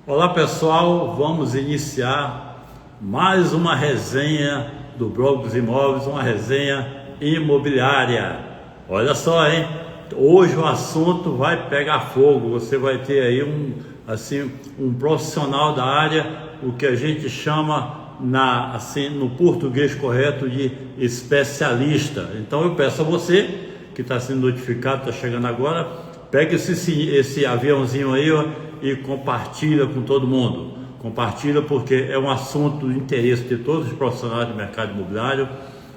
Olá pessoal, vamos iniciar mais uma resenha do Blog dos Imóveis, uma resenha imobiliária. Olha só, hein? Hoje o assunto vai pegar fogo. Você vai ter aí um profissional da área, o que a gente chama no português correto de especialista. Então eu peço a você que está sendo notificado, está chegando agora, pega esse aviãozinho aí, ó, e compartilha com todo mundo. Compartilha porque é um assunto de interesse de todos os profissionais do mercado imobiliário,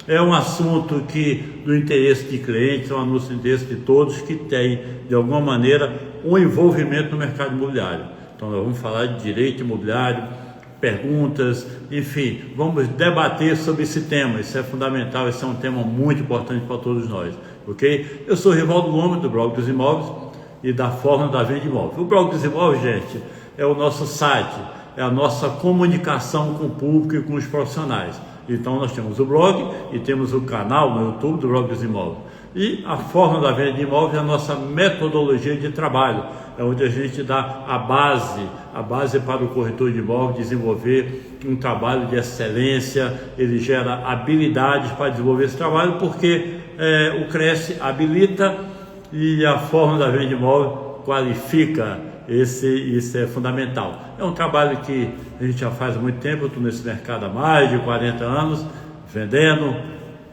é um assunto do interesse de clientes, é um anúncio de interesse de todos que tem, de alguma maneira, um envolvimento no mercado imobiliário. Então nós vamos falar de direito imobiliário, perguntas, enfim, vamos debater sobre esse tema. Isso é fundamental, esse é um tema muito importante para todos nós, ok? Eu sou Rivaldo Gomes, do Blog dos Imóveis e da Fórmula da Venda de Imóveis. O Blog dos Imóveis, gente, é o nosso site, é a nossa comunicação com o público e com os profissionais. Então nós temos o blog e temos o canal no YouTube do Blog dos Imóveis. E a Fórmula da Venda de Imóveis é a nossa metodologia de trabalho, é onde a gente dá a base para o corretor de imóveis desenvolver um trabalho de excelência. Ele gera habilidades para desenvolver esse trabalho, porque o Cresce habilita e a Fórmula da Venda de Imóvel qualifica. Isso é fundamental. É um trabalho que a gente já faz há muito tempo. Eu estou nesse mercado há mais de 40 anos, vendendo,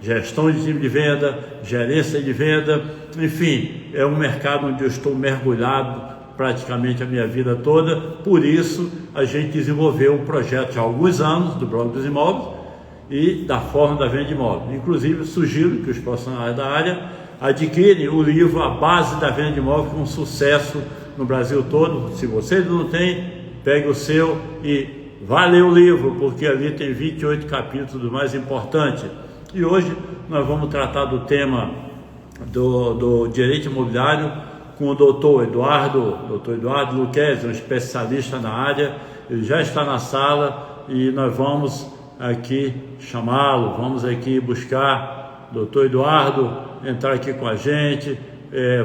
gestão de time de venda, gerência de venda, enfim, é um mercado onde eu estou mergulhado praticamente a minha vida toda. Por isso a gente desenvolveu um projeto há alguns anos do Blog dos Imóveis e da Fórmula da Venda de Imóveis. Inclusive sugiro que os profissionais da área adquirem o livro A Base da Venda de Imóveis, que é um sucesso no Brasil todo. Se você não tem, pegue o seu e vá ler o livro, porque ali tem 28 capítulos do mais importante. E hoje nós vamos tratar do tema do direito imobiliário com o doutor Eduardo Luquezzi, um especialista na área. Ele já está na sala e nós vamos aqui chamá-lo, vamos aqui buscar o doutor Eduardo entrar aqui com a gente,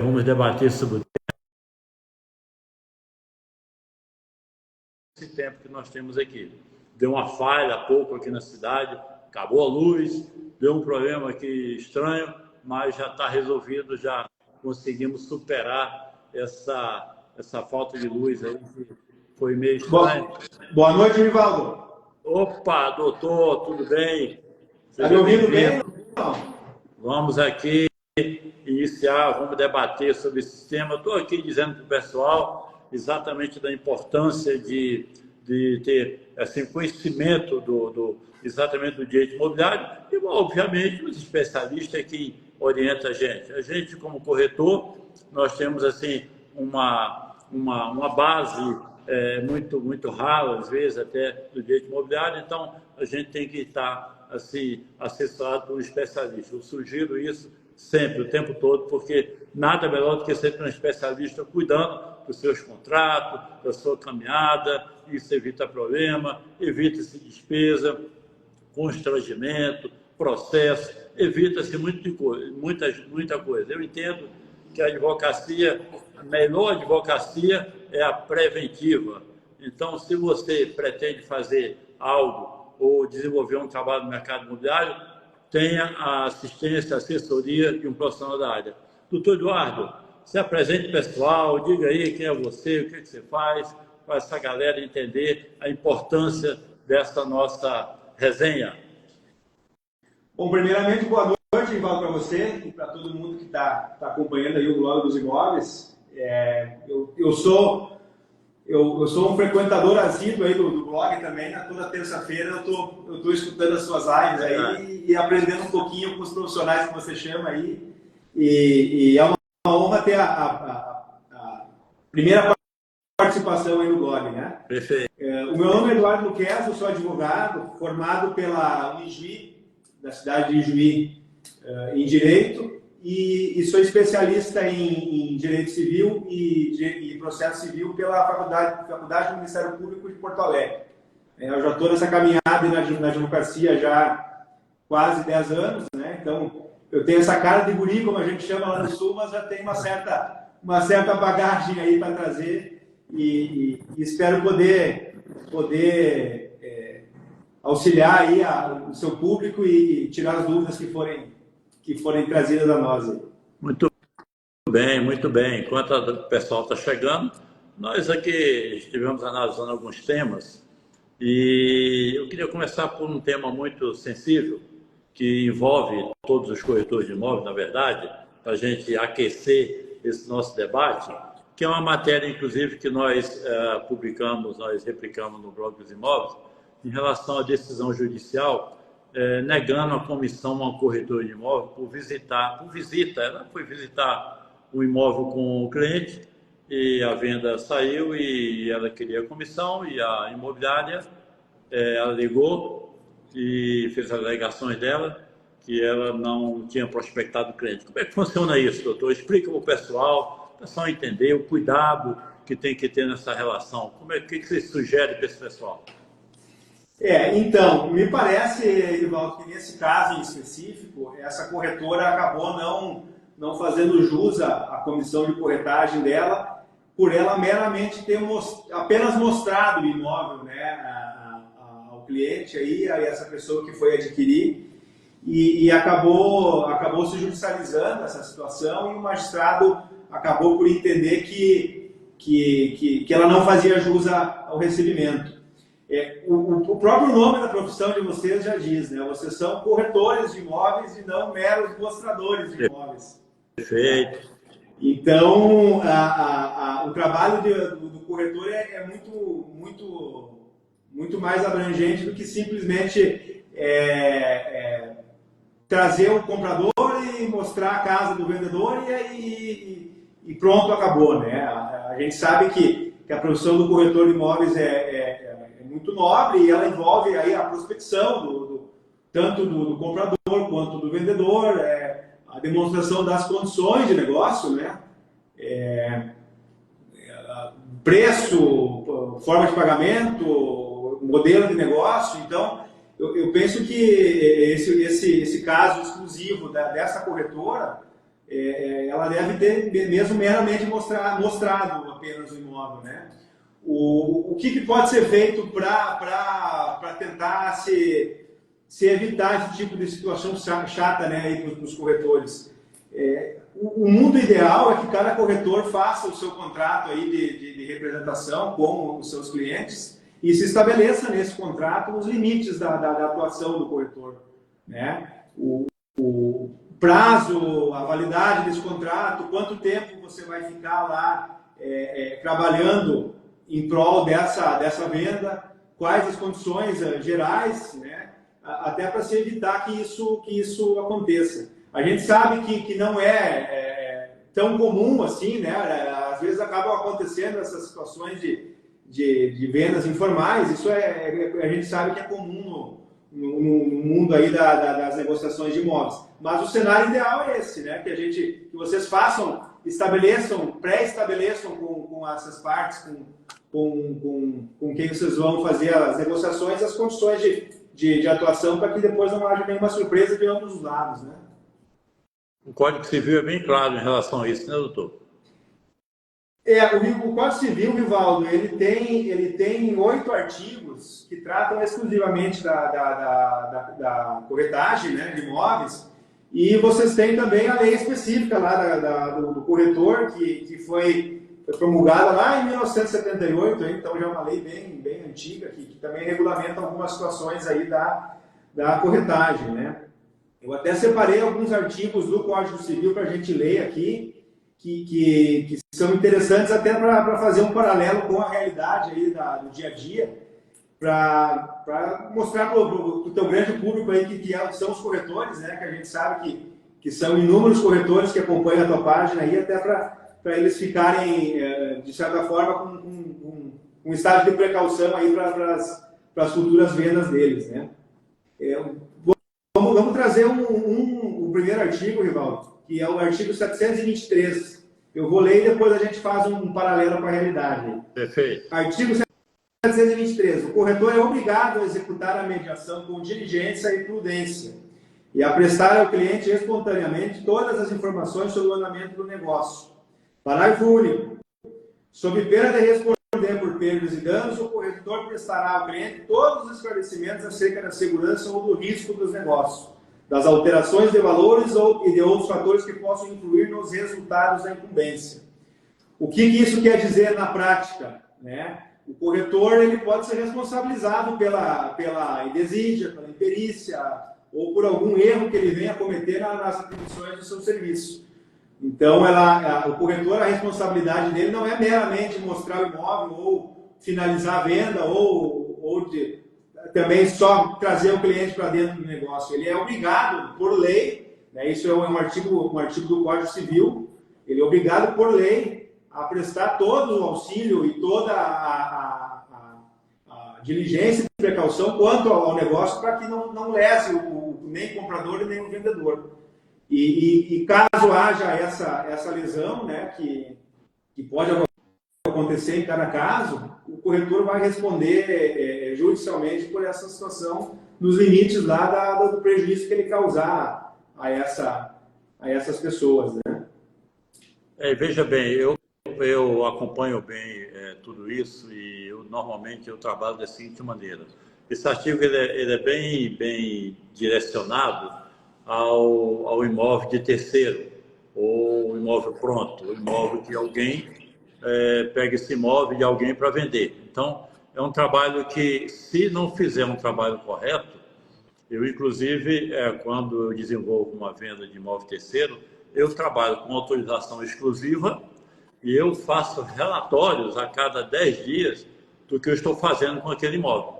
vamos debater sobre esse tempo que nós temos aqui. Deu uma falha há pouco aqui na cidade, acabou a luz, deu um problema aqui estranho, mas já está resolvido, já conseguimos superar essa falta de luz aí, que foi meio estranho. Boa noite, Rivaldo. Opa, doutor, tudo bem? Está me ouvindo bem? Vamos aqui iniciar, vamos debater sobre esse tema. Estou aqui dizendo para o pessoal exatamente da importância de ter assim, conhecimento exatamente do direito imobiliário e, obviamente, os especialistas é quem orienta a gente. A gente, como corretor, nós temos assim uma base muito rala, às vezes, até do direito imobiliário, então a gente tem que estar assim, assessorado por um especialista. Eu sugiro isso sempre, o tempo todo, porque nada melhor do que ser um especialista cuidando dos seus contratos, da sua caminhada. Isso evita problema, evita-se despesa, constrangimento, processo, evita-se muita coisa. Eu entendo que a advocacia, a melhor advocacia é a preventiva. Então, se você pretende fazer algo ou desenvolver um trabalho no mercado imobiliário, tenha a assistência, a assessoria de um profissional da área. Doutor Eduardo, se apresente pessoal, diga aí quem é você, o que você faz, para essa galera entender a importância dessa nossa resenha. Bom, primeiramente, boa noite, Rivaldo, para você e para todo mundo que está acompanhando aí o Blog dos Imóveis. Eu sou um frequentador assíduo aí do blog também. Toda terça-feira eu tô escutando as suas lives aí e aprendendo um pouquinho com os profissionais que você chama aí. E é uma honra ter a primeira participação aí no blog, né? Perfeito. O meu nome é Eduardo Luquezzi, eu sou advogado, formado pela Unijuí, da cidade de Ijuí, em Direito, e sou especialista em Direito Civil e Processo Civil pela Faculdade do Ministério Público de Porto Alegre. Eu já estou nessa caminhada na advocacia já há quase 10 anos, né? Então eu tenho essa cara de guri, como a gente chama lá no Sul, mas já tenho uma certa bagagem aí para trazer e espero poder auxiliar aí o seu público e tirar as dúvidas que forem trazidas a nós. Aí. Muito bem, muito bem. Enquanto o pessoal está chegando, nós aqui estivemos analisando alguns temas e eu queria começar por um tema muito sensível que envolve todos os corretores de imóveis, na verdade, para a gente aquecer esse nosso debate, que é uma matéria, inclusive, que nós publicamos, nós replicamos no blog dos imóveis, em relação à decisão judicial negando a comissão a um corretor de imóvel por visita. Ela foi visitar o imóvel com o cliente e a venda saiu e ela queria a comissão e a imobiliária alegou e fez as alegações dela que ela não tinha prospectado o cliente. Como é que funciona isso, doutor? Explica para o pessoal entender o cuidado que tem que ter nessa relação. O que você sugere para esse pessoal? Então, me parece, Rivaldo, que nesse caso em específico, essa corretora acabou não fazendo jus à comissão de corretagem dela, por ela meramente ter apenas mostrado o imóvel, né, ao cliente, aí, a essa pessoa que foi adquirir, e acabou se judicializando essa situação, e o magistrado acabou por entender que ela não fazia jus ao recebimento. O próprio nome da profissão de vocês já diz, né? Vocês são corretores de imóveis e não meros mostradores de imóveis. Perfeito. Então, o trabalho do corretor é muito mais abrangente do que simplesmente trazer o comprador e mostrar a casa do vendedor e pronto, acabou, né? A gente sabe que a profissão do corretor de imóveis é muito nobre e ela envolve aí a prospecção tanto do comprador quanto do vendedor, a demonstração das condições de negócio, né? Preço, forma de pagamento, modelo de negócio. Então, eu penso que esse caso exclusivo dessa corretora, ela deve ter mesmo meramente mostrado apenas o imóvel, né? O que pode ser feito para tentar se evitar esse tipo de situação chata, né, aí para os corretores? O mundo ideal é que cada corretor faça o seu contrato aí de representação com os seus clientes e se estabeleça nesse contrato os limites da atuação do corretor, né? O prazo, a validade desse contrato, quanto tempo você vai ficar lá trabalhando em prol dessa venda, quais as condições gerais, né, até para se evitar que isso aconteça. A gente sabe que não é tão comum assim, né, às vezes acabam acontecendo essas situações de vendas informais, isso a gente sabe que é comum no mundo aí das negociações de imóveis. Mas o cenário ideal é esse, né, que vocês pré-estabeleçam com essas partes, com quem vocês vão fazer as negociações, as condições de atuação, para que depois não haja nenhuma surpresa de ambos os lados, né? O Código Civil é bem claro em relação a isso, né, doutor? O Código Civil, Rivaldo, ele tem 8 artigos que tratam exclusivamente da corretagem, né, de imóveis, e vocês têm também a lei específica lá do corretor, que foi promulgada lá em 1978, então já é uma lei bem antiga, que também regulamenta algumas situações aí da corretagem, né? Eu até separei alguns artigos do Código Civil para a gente ler aqui, que são interessantes até para fazer um paralelo com a realidade aí do dia a dia, para mostrar para o teu grande público aí que são os corretores, né? Que a gente sabe que são inúmeros corretores que acompanham a tua página aí, até para eles ficarem, de certa forma, com um estado de precaução aí para as futuras vendas deles, né? Vamos trazer o primeiro artigo, Rivaldo, que é o artigo 723. Eu vou ler e depois a gente faz um paralelo com a realidade. Perfeito. Artigo 723. O corretor é obrigado a executar a mediação com diligência e prudência e a prestar ao cliente espontaneamente todas as informações sobre o andamento do negócio. Parágrafo único. Sob pena de por perdas e danos, o corretor prestará ao cliente todos os esclarecimentos acerca da segurança ou do risco dos negócios, das alterações de valores e de outros fatores que possam influir nos resultados da incumbência. O que isso quer dizer na prática, né? O corretor ele pode ser responsabilizado pela indesídia, pela imperícia ou por algum erro que ele venha cometer nas atribuições do seu serviço. Então, o corretor, a responsabilidade dele não é meramente mostrar o imóvel ou finalizar a venda ou também só trazer o cliente para dentro do negócio. Ele é obrigado, por lei, né, isso é um artigo do Código Civil, ele é obrigado, por lei, a prestar todo o auxílio e toda a diligência e precaução quanto ao negócio para que não lese nem o comprador e nem o vendedor. E caso haja essa lesão, né, que pode acontecer em cada caso, o corretor vai responder judicialmente por essa situação nos limites lá do prejuízo que ele causar a essas pessoas, né? Veja bem, eu acompanho bem tudo isso e normalmente eu trabalho da seguinte maneira. Esse artigo ele é bem direcionado ao imóvel de terceiro, ou imóvel pronto, o imóvel que alguém pega esse imóvel de alguém para vender. Então, é um trabalho que, se não fizer um trabalho correto, eu, inclusive, quando eu desenvolvo uma venda de imóvel terceiro, eu trabalho com autorização exclusiva e eu faço relatórios a cada 10 dias do que eu estou fazendo com aquele imóvel.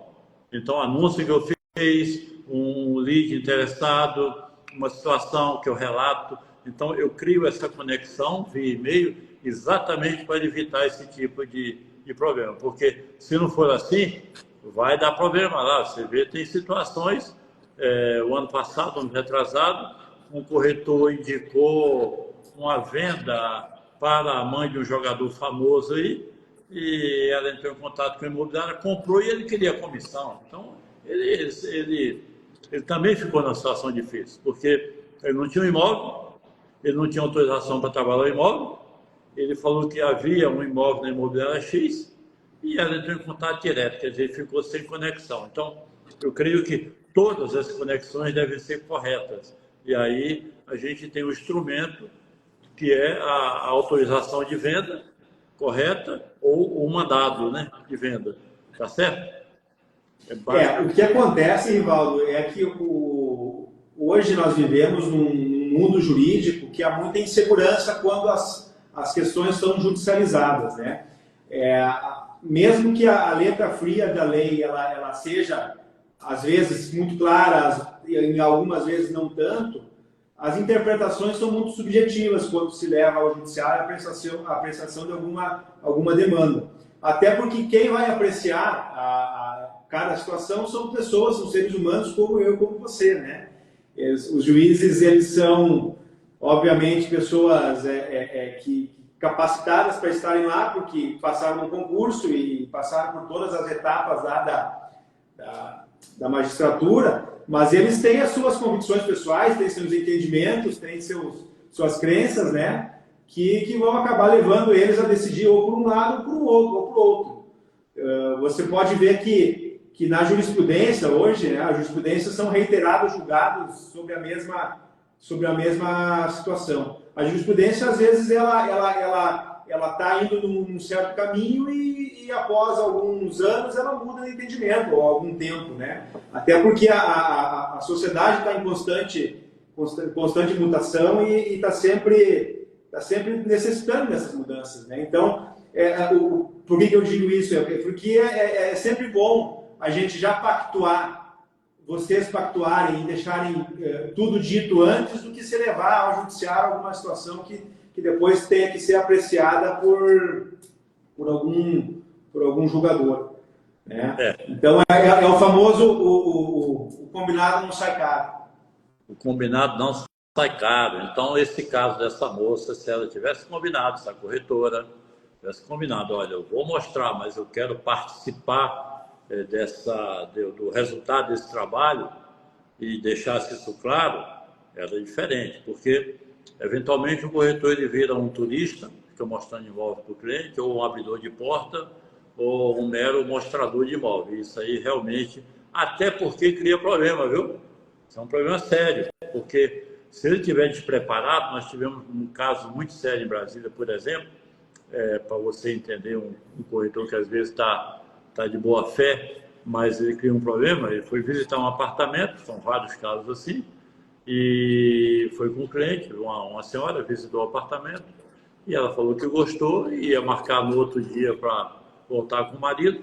Então, anúncio que eu fiz, um lead interessado, uma situação que eu relato. Então, eu crio essa conexão via e-mail exatamente para evitar esse tipo de problema. Porque, se não for assim, vai dar problema lá. Você vê, tem situações, o ano passado, ano retrasado, um corretor indicou uma venda para a mãe de um jogador famoso aí, e ela entrou em contato com a imobiliária, comprou e ele queria comissão. Então, ele também ficou numa situação difícil, porque ele não tinha um imóvel, ele não tinha autorização para trabalhar o imóvel, ele falou que havia um imóvel na imobiliária X e ela entrou em contato direto, quer dizer, ficou sem conexão. Então, eu creio que todas as conexões devem ser corretas. E aí a gente tem um instrumento que é a autorização de venda correta ou o mandado, né, de venda. Tá certo? O que acontece, Rivaldo, é que hoje nós vivemos num mundo jurídico que há muita insegurança quando as questões são judicializadas, né? Mesmo que a letra fria da lei ela seja, às vezes, muito clara, em algumas vezes não tanto, as interpretações são muito subjetivas quando se leva ao judiciário a prestação de alguma demanda. Até porque quem vai apreciar cada situação são pessoas, são seres humanos como eu, como você, né? Os juízes, eles são, obviamente, pessoas capacitadas para estarem lá, porque passaram no concurso e passaram por todas as etapas lá da magistratura, mas eles têm as suas convicções pessoais, têm seus entendimentos, têm suas crenças, né? Que vão acabar levando eles a decidir ou por um lado ou por outro. Você pode ver que na jurisprudência hoje, né, a jurisprudência são reiterados julgados sobre a mesma situação. A jurisprudência, às vezes, ela está indo num certo caminho e após alguns anos ela muda de entendimento, ou algum tempo, né? Até porque a sociedade está em constante mutação e está sempre necessitando dessas mudanças, né? Então, por que eu digo isso? Porque é sempre bom a gente já pactuar, vocês pactuarem e deixarem tudo dito antes do que se levar ao judiciário alguma situação que depois tenha que ser apreciada por algum julgador, né? Então é o famoso o combinado não sai caro. O combinado não sai caro. Então, esse caso dessa moça, se ela tivesse combinado, essa corretora tivesse combinado, olha, eu vou mostrar, mas eu quero participar do resultado desse trabalho e deixasse isso claro, era diferente, porque eventualmente o corretor ele vira um turista, fica mostrando imóvel para o cliente, ou um abridor de porta, ou um mero mostrador de imóvel. Isso aí realmente, até porque cria problema, viu? Isso é um problema sério, porque se ele estiver despreparado, nós tivemos um caso muito sério em Brasília, por exemplo, para você entender um corretor que às vezes tá de boa fé, mas ele cria um problema, ele foi visitar um apartamento, são vários casos assim, e foi com um cliente, uma senhora visitou o apartamento, e ela falou que gostou, e ia marcar no outro dia para voltar com o marido.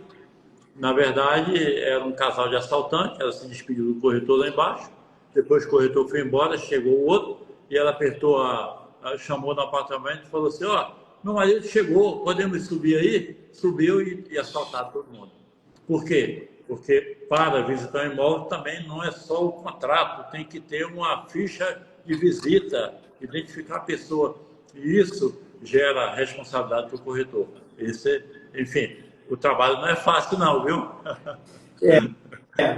Na verdade, era um casal de assaltantes, ela se despediu do corretor lá embaixo, depois o corretor foi embora, chegou o outro, e ela apertou, chamou no apartamento e falou assim, ó, meu marido chegou, podemos subir aí? Subiu e assaltaram todo mundo. Por quê? Porque para visitar um imóvel também não é só o contrato, tem que ter uma ficha de visita, identificar a pessoa. E isso gera responsabilidade para o corretor. Enfim, o trabalho não é fácil não, viu?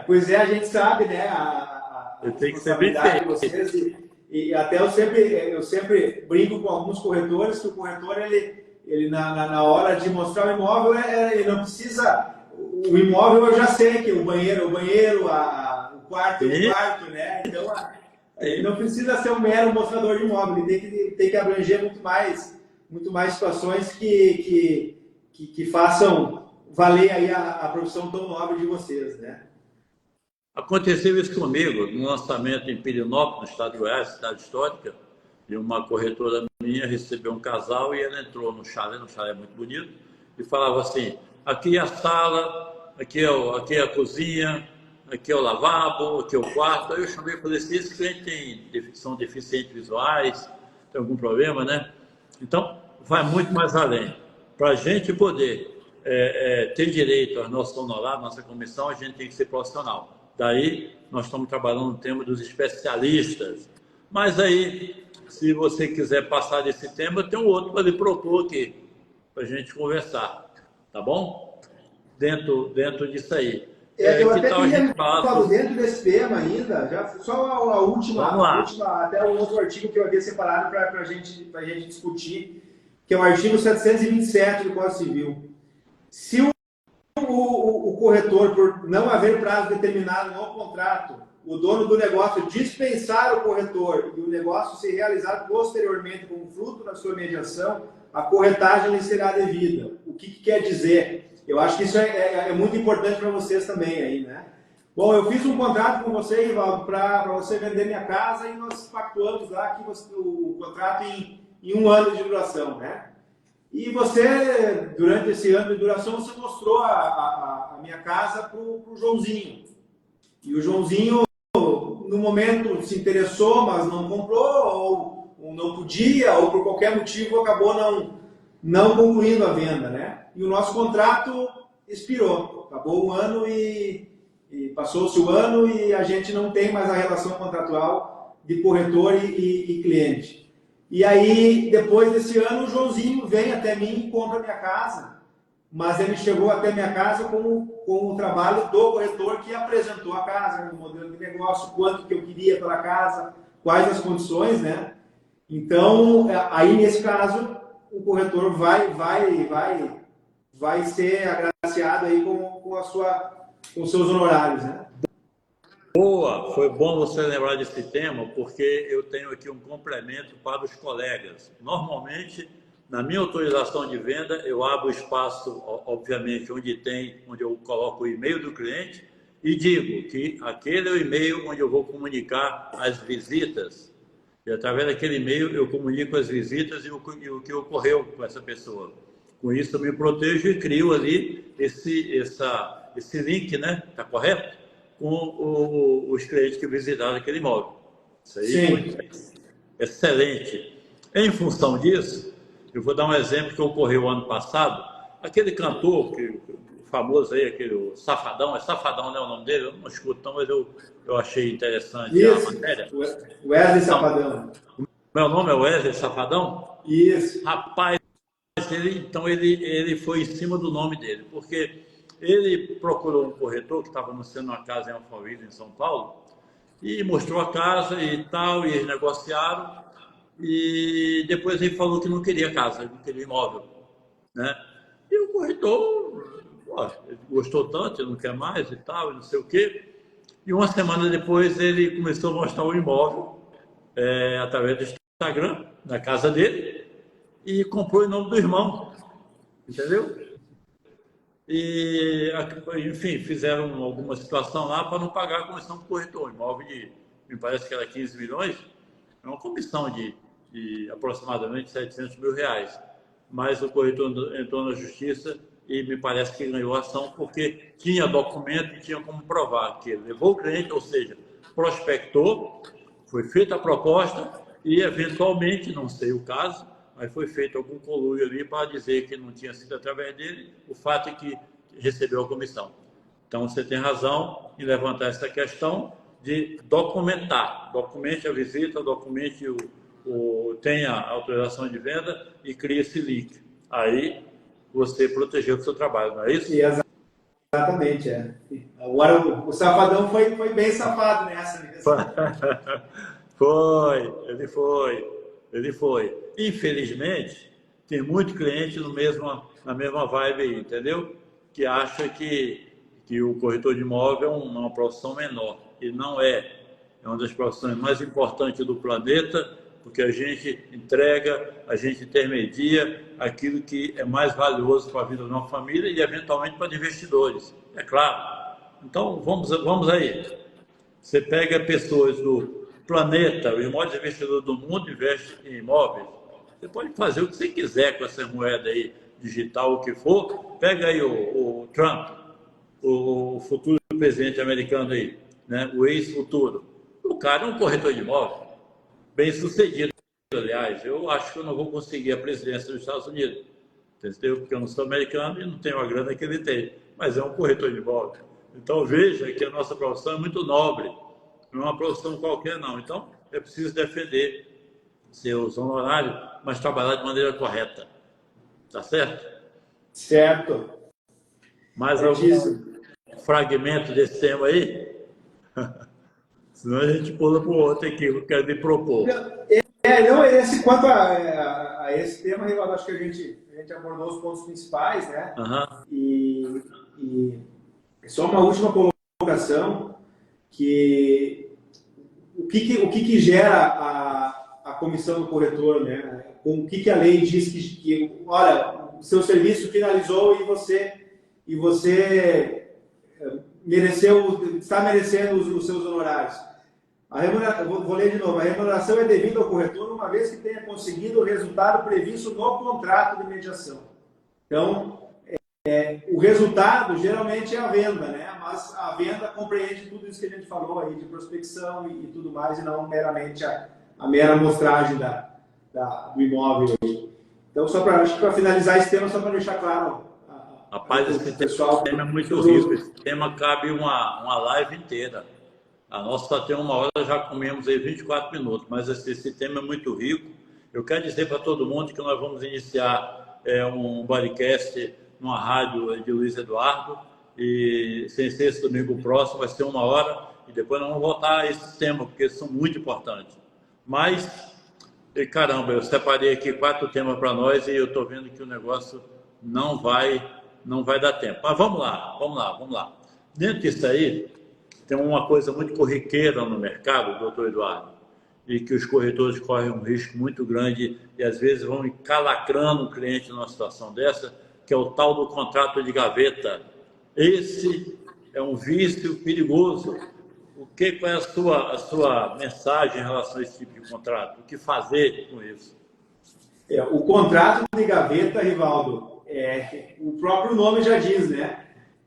Pois é, a gente sabe, né, a Tem que ser bem responsabilidade de feito. vocês e até eu sempre brinco com alguns corretores que o corretor, ele na hora de mostrar o imóvel, ele não precisa... O imóvel eu já sei que o banheiro, o quarto, o quarto, né? Então, ele não precisa ser um mero mostrador de imóvel, ele tem que abranger muito mais situações que façam valer aí a profissão tão nobre de vocês, né? Aconteceu isso comigo no lançamento em Pirinópolis, no estado de Goiás, cidade histórica, e uma corretora minha recebeu um casal e ela entrou no chalé muito bonito, e falava assim, aqui é a sala, aqui é a cozinha, aqui é o lavabo, aqui é o quarto. Aí eu chamei e falei assim, esse cliente são deficientes visuais, tem algum problema, né? Então, vai muito mais além. Para a gente poder ter direito ao nosso honorário, nossa comissão, a gente tem que ser profissional. Daí, nós estamos trabalhando no tema dos especialistas. Mas aí, se você quiser passar desse tema, tem um outro para lhe propor aqui, para a gente conversar. Tá bom? Dentro disso aí. Eu Que até tal a queria gente falar dentro desse tema ainda, só a última, até o outro artigo que eu havia separado para a gente discutir, que é o artigo 727 do Código Civil. Se o corretor, por não haver prazo determinado no contrato, o dono do negócio dispensar o corretor e o negócio ser realizado posteriormente como fruto da sua mediação, a corretagem lhe será devida. O que quer dizer? Eu acho que isso é muito importante para vocês também aí, né? Bom, eu fiz um contrato com você, Rivaldo, para você vender minha casa e nós pactuamos lá que o contrato em 1 ano de duração, né? E você, durante esse ano de duração, você mostrou a minha casa para o Joãozinho. E o Joãozinho, no momento, se interessou, mas não comprou, ou não podia, ou por qualquer motivo acabou não concluindo a venda, né? E o nosso contrato expirou. Acabou o ano e passou-se o ano e a gente não tem mais a relação contratual de corretor e cliente. E aí, depois desse ano, o Joãozinho vem até mim e compra minha casa. Mas ele chegou até minha casa com o trabalho do corretor que apresentou a casa, o modelo de negócio, quanto que eu queria pela casa, quais as condições, né? Então, aí nesse caso, o corretor vai ser agraciado aí com os seus honorários, né? Boa, foi bom você lembrar desse tema, porque eu tenho aqui um complemento para os colegas. Normalmente, na minha autorização de venda, eu abro espaço, obviamente, onde eu coloco o e-mail do cliente e digo que aquele é o e-mail onde eu vou comunicar as visitas. E através daquele e-mail eu comunico as visitas e o que ocorreu com essa pessoa. Com isso eu me protejo e crio ali esse link, né? Tá correto? Com os clientes que visitaram aquele imóvel. Isso aí foi excelente. Em função disso, eu vou dar um exemplo que ocorreu ano passado. Aquele cantor, famoso aí, aquele Safadão, é Safadão, né, o nome dele? Eu não escuto, não, mas eu achei interessante a matéria. Wesley Safadão. Meu nome é Wesley Safadão? Isso. Rapaz, ele foi em cima do nome dele, porque ele procurou um corretor que estava anunciando uma casa em Alphaville, em São Paulo, e mostrou a casa e tal, e eles negociaram, e depois ele falou que não queria casa, não queria imóvel, né? E o corretor Pô, ele gostou tanto, ele não quer mais e tal, e não sei o quê. E uma semana depois ele começou a mostrar o imóvel através do Instagram, na casa dele, e comprou em nome do irmão, entendeu? E, enfim, fizeram alguma situação lá para não pagar a comissão do corretor. Imóvel de, me parece que era 15 milhões, é uma comissão de aproximadamente 700 mil reais. Mas o corretor entrou na justiça e me parece que ganhou a ação porque tinha documento e tinha como provar que ele levou o cliente, ou seja, prospectou, foi feita a proposta e, eventualmente, não sei o caso, mas foi feito algum conluio ali para dizer que não tinha sido através dele, o fato é que recebeu a comissão. Então, você tem razão em levantar essa questão de documentar. Documente a visita, documente tenha autorização de venda e crie esse link. Aí, você protegeu o seu trabalho, não é isso? Exatamente, é. Agora, o safadão foi bem safado nessa. Ele foi. Infelizmente, tem muito cliente na mesma vibe aí, entendeu? Que acha que o corretor de imóvel é uma profissão menor. E não é. É uma das profissões mais importantes do planeta, porque a gente entrega, a gente intermedia aquilo que é mais valioso para a vida de uma família e, eventualmente, para os investidores. É claro. Então, vamos aí. Você pega pessoas do planeta, os maiores investidores do mundo investem em imóveis. Você pode fazer o que você quiser com essa moeda aí, digital, o que for. Pega aí o Trump, o futuro presidente americano aí, né? O ex-futuro. O cara é um corretor de imóveis, bem sucedido, aliás. Eu acho que eu não vou conseguir a presidência dos Estados Unidos, entendeu? Porque eu não sou americano e não tenho a grana que ele tem, mas é um corretor de imóveis. Então veja que a nossa profissão é muito nobre, não é uma profissão qualquer não. Então é preciso defender seus honorários, mas trabalhar de maneira correta. Tá certo? Certo. Mais algum fragmento desse tema aí? Senão a gente pula para o outro aqui, eu quero me propor. Quanto a esse tema, eu acho que a gente abordou os pontos principais, né? Uhum. E só uma última colocação, que o que gera a comissão do corretor, né? Com o que a lei diz que olha, o seu serviço finalizou e você está merecendo os seus honorários. Vou ler de novo. A remuneração é devida ao corretor uma vez que tenha conseguido o resultado previsto no contrato de mediação. Então, o resultado geralmente é a venda, né? Mas a venda compreende tudo isso que a gente falou aí de prospecção e tudo mais, e não meramente a mera amostragem do imóvel. Então, para finalizar esse tema, só para deixar claro. Rapaz, esse tema é muito rico. Esse tema cabe uma live inteira. A nossa só tem 1 hora, já comemos aí 24 minutos, mas esse tema é muito rico. Eu quero dizer para todo mundo que nós vamos iniciar um podcast numa rádio de Luiz Eduardo, e sem ser esse domingo próximo, vai ser 1 hora, e depois nós vamos voltar a esse tema, porque eles são muito importantes. Mas, caramba, eu separei aqui 4 temas para nós e eu estou vendo que o negócio não vai dar tempo. Mas vamos lá. Dentro disso aí, tem uma coisa muito corriqueira no mercado, doutor Eduardo, e que os corretores correm um risco muito grande e às vezes vão encalacrando o cliente numa situação dessa, que é o tal do contrato de gaveta. Esse é um vício perigoso. Qual é a sua mensagem em relação a esse tipo de contrato? O que fazer com isso? O contrato de gaveta, Rivaldo, o próprio nome já diz, né?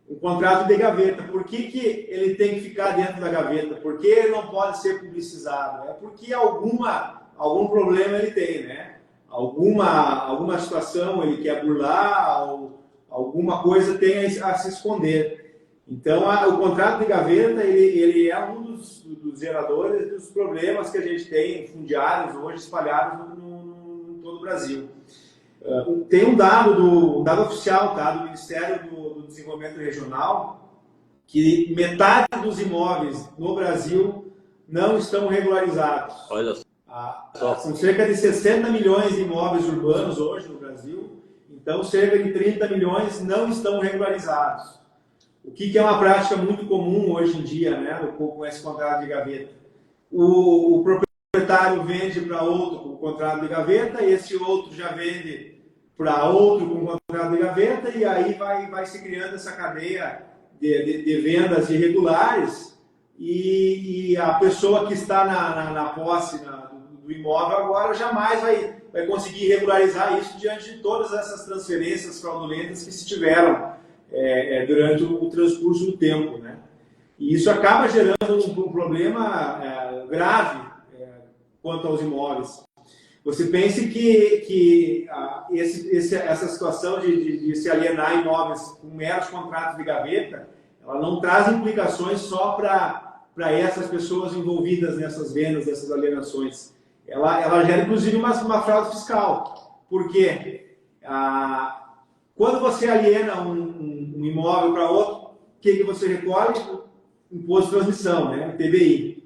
O contrato de gaveta. Por que ele tem que ficar dentro da gaveta? Por que ele não pode ser publicizado? É porque algum problema ele tem, né? Alguma situação ele quer burlar, ou alguma coisa tem a se esconder. Então, o contrato de gaveta ele é um dos geradores dos problemas que a gente tem fundiários hoje espalhados em todo o Brasil. Tem um dado oficial, tá, do Ministério do Desenvolvimento Regional, que metade dos imóveis no Brasil não estão regularizados. Olha só. São cerca de 60 milhões de imóveis urbanos hoje no Brasil. Então, cerca de 30 milhões não estão regularizados. O que é uma prática muito comum hoje em dia, né, com esse contrato de gaveta? O proprietário vende para outro com contrato de gaveta, esse outro já vende para outro com contrato de gaveta, e aí vai se criando essa cadeia de vendas irregulares, e a pessoa que está na posse do imóvel agora jamais vai conseguir regularizar isso diante de todas essas transferências fraudulentas que se tiveram durante o transcurso do tempo, né? E isso acaba gerando um problema grave quanto aos imóveis. Você pense que essa situação de se alienar imóveis com meros contratos de gaveta, ela não traz implicações só para essas pessoas envolvidas nessas vendas, dessas alienações. Ela gera, inclusive, uma fraude fiscal. Por quê? Quando você aliena um imóvel para outro, o que você recolhe? Imposto de transmissão, né? ITBI.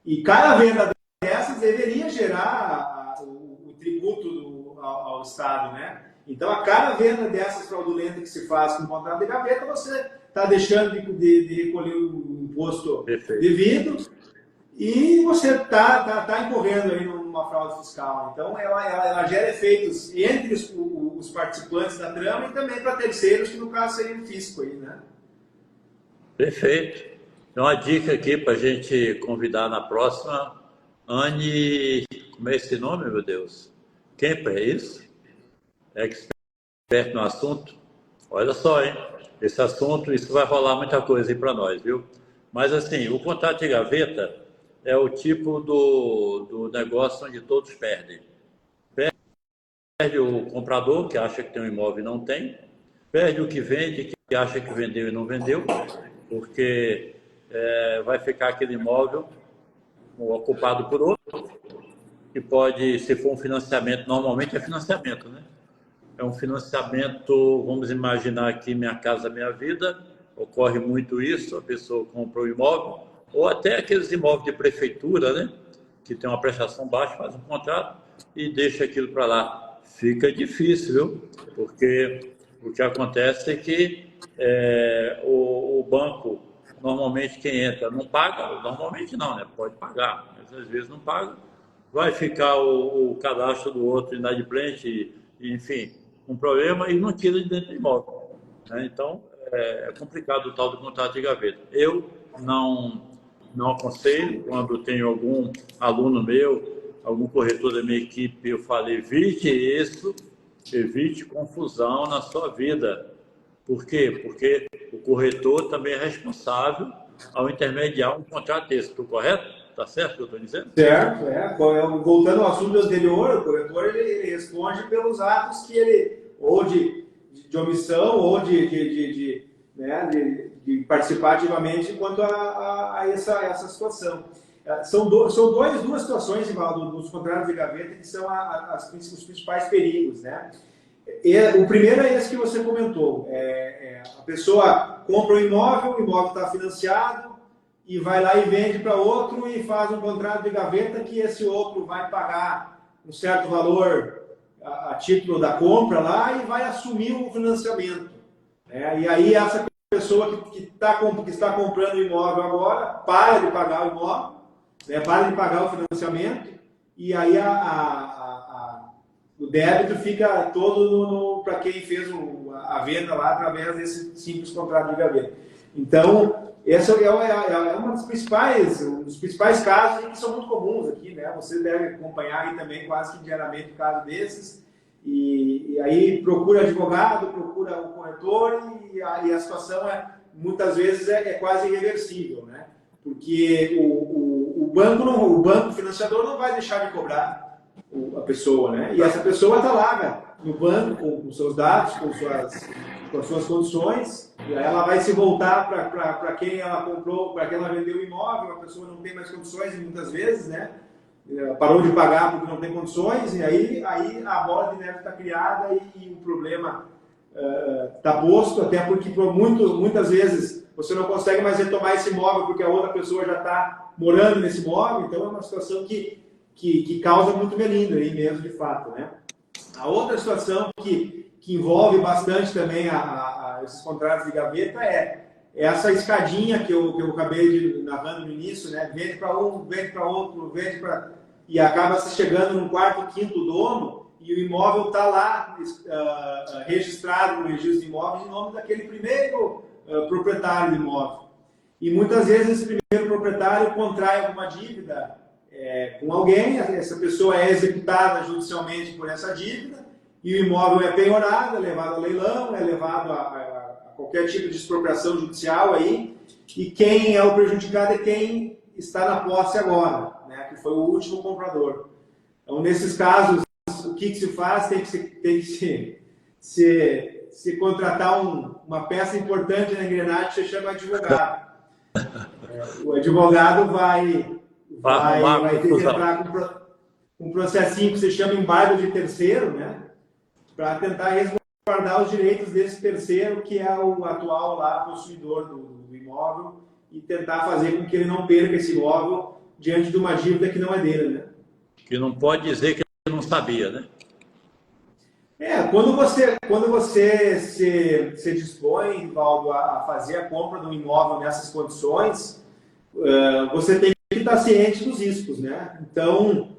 E cada venda dessas deveria gerar o tributo ao Estado, né? Então, a cada venda dessas fraudulentas que se faz com contrato de gaveta, você está deixando de recolher o imposto devido e você está incorrendo aí numa fraude fiscal. Então, ela gera efeitos entre os participantes da trama e também para terceiros, que no caso seria o fisco aí, né? Perfeito. Então, uma dica aqui para a gente convidar na próxima, Anne, como é esse nome, meu Deus? Kemper, é isso? Expert no assunto? Olha só, hein? Esse assunto, isso vai rolar muita coisa aí para nós, viu? Mas, assim, o contrato de gaveta é o tipo do negócio onde todos perdem. Perde o comprador, que acha que tem um imóvel e não tem. Perde o que vende, que acha que vendeu e não vendeu. Porque vai ficar aquele imóvel ocupado por outro, que pode, se for um financiamento, normalmente é financiamento, né? É um financiamento, vamos imaginar aqui Minha Casa Minha Vida, ocorre muito isso, a pessoa compra o imóvel, ou até aqueles imóveis de prefeitura, né? Que tem uma prestação baixa, faz um contrato e deixa aquilo para lá. Fica difícil, viu? Porque o que acontece é que o banco, normalmente quem entra não paga, normalmente não, né? Pode pagar, mas às vezes não paga. Vai ficar o cadastro do outro inadimplente, enfim, um problema, e não tira de dentro do imóvel, né? Então, é complicado o tal do contrato de gaveta. Eu não aconselho. Quando tenho algum aluno meu, algum corretor da minha equipe, eu falei, evite isso, evite confusão na sua vida. Por quê? Porque o corretor também é responsável ao intermediar um contrato desse. Estou correto? Está certo o que eu estou dizendo? Certo, voltando ao assunto anterior, o corretor ele responde pelos atos que ele, ou de omissão, ou de participar ativamente quanto a essa situação. São duas situações, Ivaldo, dos contratos de gaveta, que são os principais perigos, né? O primeiro é esse que você comentou. A pessoa compra um imóvel, o imóvel está financiado, e vai lá e vende para outro e faz um contrato de gaveta que esse outro vai pagar um certo valor a título da compra lá e vai assumir o financiamento, né? E aí essa pessoa que está comprando o imóvel agora para de pagar o imóvel, né? Para de pagar o financiamento, e aí o débito fica todo para quem fez a venda lá através desse simples contrato de gaveta. Então, esse é um dos principais casos que são muito comuns aqui, né? Você deve acompanhar aí também quase que diariamente casos desses, e aí procura advogado, procura o corretor, e a situação muitas vezes é quase irreversível, né? Porque o banco financiador não vai deixar de cobrar a pessoa, né? E essa pessoa está lá no banco com seus dados, com as suas condições, e aí ela vai se voltar para quem ela comprou, para quem ela vendeu o imóvel. A pessoa não tem mais condições, e muitas vezes, né? Parou de pagar porque não tem condições, e aí a bola de neve está criada e o problema está posto, até porque muitas vezes você não consegue mais retomar esse imóvel porque a outra pessoa já está morando nesse imóvel. Então é uma situação que causa muito melindre aí mesmo, de fato, né? A outra situação que que envolve bastante também esses contratos de gaveta é essa escadinha que eu acabei narrando no início, né? Vende para um, vende para outro, vende para... E acaba se chegando num quarto, quinto dono, e o imóvel está lá registrado no registro de imóveis em nome daquele primeiro proprietário do imóvel. E muitas vezes esse primeiro proprietário contrai alguma dívida com alguém, essa pessoa é executada judicialmente por essa dívida, e o imóvel é penhorado, é levado a leilão, é levado a qualquer tipo de expropriação judicial aí, e quem é o prejudicado é quem está na posse agora, né, que foi o último comprador. Então, nesses casos, o que se faz? Tem que se contratar uma peça importante na engrenagem que se chama advogado. O advogado vai ter que entrar com um processinho que se chama embargo de terceiro, né, para tentar resguardar os direitos desse terceiro, que é o atual lá possuidor do imóvel, e tentar fazer com que ele não perca esse imóvel diante de uma dívida que não é dele, né? Que não pode dizer que ele não sabia, né? Quando você se dispõe, Valdo, a fazer a compra de um imóvel nessas condições, você tem que estar ciente dos riscos, né? Então,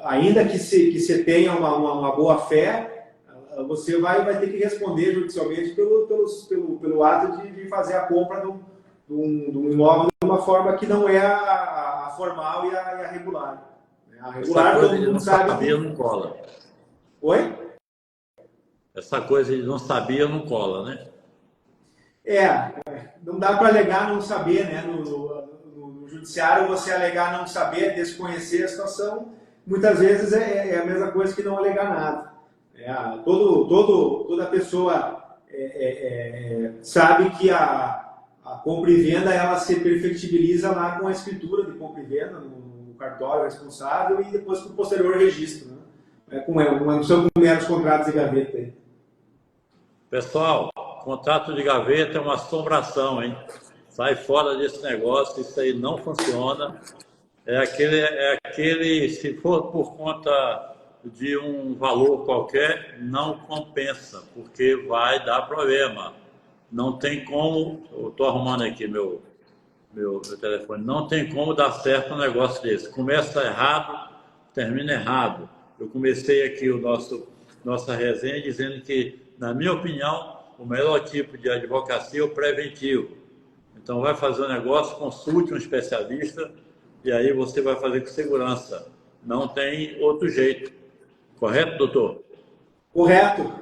ainda que você tenha uma boa fé, você vai ter que responder judicialmente pelo ato de fazer a compra de um imóvel de uma forma que não é a formal e a regular. A regular, essa coisa todo de mundo não sabe. Sabia, não cola. Oi? Essa coisa de não sabia, não cola, né? Não dá para alegar não saber, né? No judiciário, você alegar não saber, desconhecer a situação, muitas vezes é a mesma coisa que não alegar nada. Toda pessoa sabe que a compra e venda ela se perfectibiliza lá com a escritura de compra e venda no cartório responsável e depois com o posterior registro, né? Não são com meros contratos de gaveta aí. Pessoal, contrato de gaveta é uma assombração, hein? Sai fora desse negócio, isso aí não funciona. É aquele, se for por conta de um valor qualquer, não compensa, porque vai dar problema. Não tem como, eu estou arrumando aqui meu telefone, não tem como dar certo um negócio desse. Começa errado, termina errado. Eu comecei aqui nossa resenha dizendo que, na minha opinião, o melhor tipo de advocacia é o preventivo. Então, vai fazer um negócio, consulte um especialista e aí você vai fazer com segurança. Não tem outro jeito. Correto, doutor? Correto.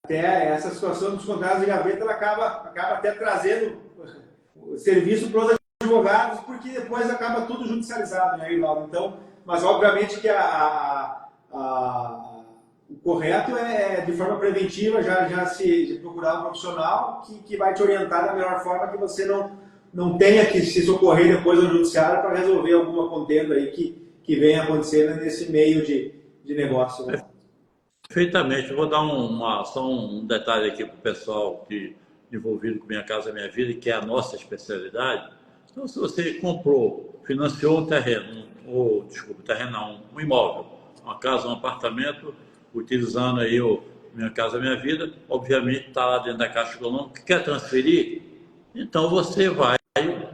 Até essa situação dos contratos de gaveta ela acaba até trazendo serviço para os advogados, porque depois acaba tudo judicializado, né, Ivaldo? Então, mas obviamente que o correto é de forma preventiva já se procurar um profissional que vai te orientar da melhor forma, que você não tenha que se socorrer depois ao judiciário para resolver alguma contenda aí que venha acontecendo nesse meio de negócio, né? Perfeitamente. Eu vou dar só um detalhe aqui para o pessoal envolvido com Minha Casa Minha Vida, que é a nossa especialidade. Então, se você financiou um terreno, um imóvel, uma casa, um apartamento, utilizando aí o Minha Casa Minha Vida, obviamente está lá dentro da Caixa Econômica, quer transferir, então você vai